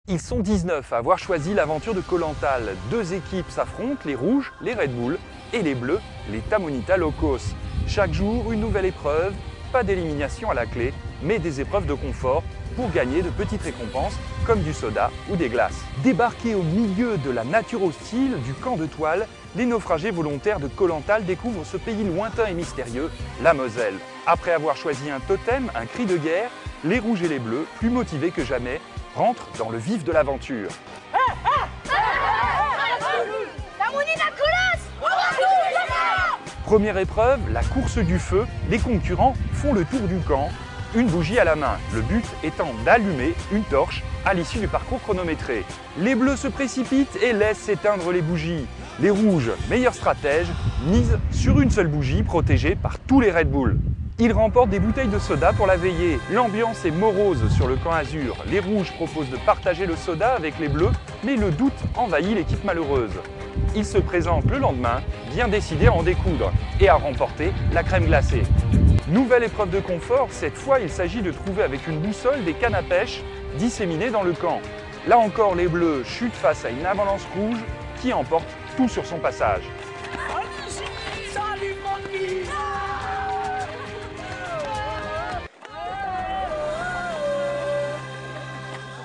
Ils sont 19 à avoir choisi l'aventure de Koh Lanta. Deux équipes s'affrontent, les rouges, les Red Bull, et les bleus, les Tamonita Locos. Chaque jour, une nouvelle épreuve, pas d'élimination à la clé, mais des épreuves de confort pour gagner de petites récompenses comme du soda ou des glaces. Débarqués au milieu de la nature hostile du camp de toile, les naufragés volontaires de Koh Lanta découvrent ce pays lointain et mystérieux, la Moselle. Après avoir choisi un totem, un cri de guerre, les rouges et les bleus, plus motivés que jamais, rentrent dans le vif de l'aventure. Première épreuve, la course du feu. Les concurrents font le tour du camp, une bougie à la main. Le but étant d'allumer une torche à l'issue du parcours chronométré. Les bleus se précipitent et laissent s'éteindre les bougies. Les rouges, meilleurs stratèges, misent sur une seule bougie protégée par tous les Red Bull. Ils remportent des bouteilles de soda pour la veillée. L'ambiance est morose sur le camp azur. Les rouges proposent de partager le soda avec les bleus, mais le doute envahit l'équipe malheureuse. Ils se présentent le lendemain, bien décidés à en découdre et à remporter la crème glacée. Nouvelle épreuve de confort, cette fois il s'agit de trouver avec une boussole des cannes à pêche disséminées dans le camp. Là encore, les bleus chutent face à une avalanche rouge qui emporte tout sur son passage.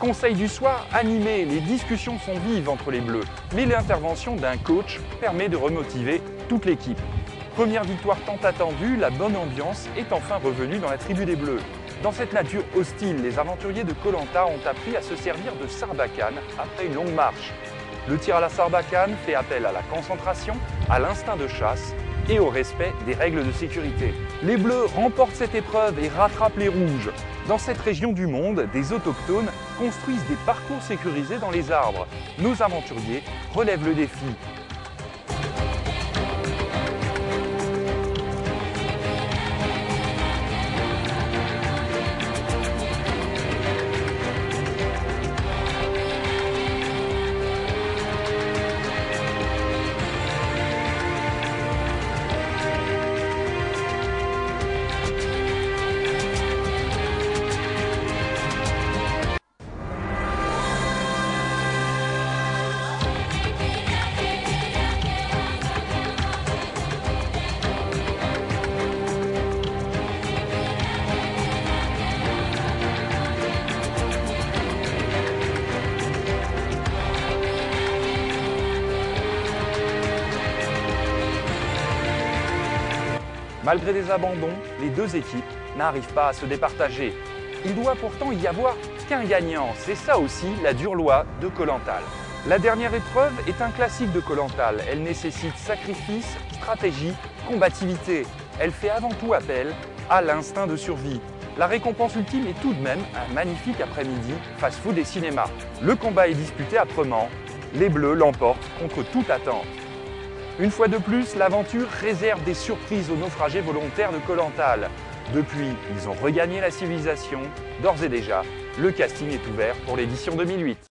Conseil du soir, animé, les discussions sont vives entre les bleus, mais l'intervention d'un coach permet de remotiver toute l'équipe. Première victoire tant attendue, la bonne ambiance est enfin revenue dans la tribu des bleus. Dans cette nature hostile, les aventuriers de Koh Lanta ont appris à se servir de sarbacane après une longue marche. Le tir à la sarbacane fait appel à la concentration, à l'instinct de chasse et au respect des règles de sécurité. Les bleus remportent cette épreuve et rattrapent les rouges. Dans cette région du monde, des autochtones construisent des parcours sécurisés dans les arbres. Nos aventuriers relèvent le défi. Malgré des abandons, les deux équipes n'arrivent pas à se départager. Il doit pourtant y avoir qu'un gagnant. C'est ça aussi la dure loi de Koh Lanta. La dernière épreuve est un classique de Koh Lanta. Elle nécessite sacrifice, stratégie, combativité. Elle fait avant tout appel à l'instinct de survie. La récompense ultime est tout de même un magnifique après-midi fast-food et cinéma. Le combat est disputé âprement. Les bleus l'emportent contre toute attente. Une fois de plus, l'aventure réserve des surprises aux naufragés volontaires de Koh Lanta. Depuis, ils ont regagné la civilisation. D'ores et déjà, le casting est ouvert pour l'édition 2008.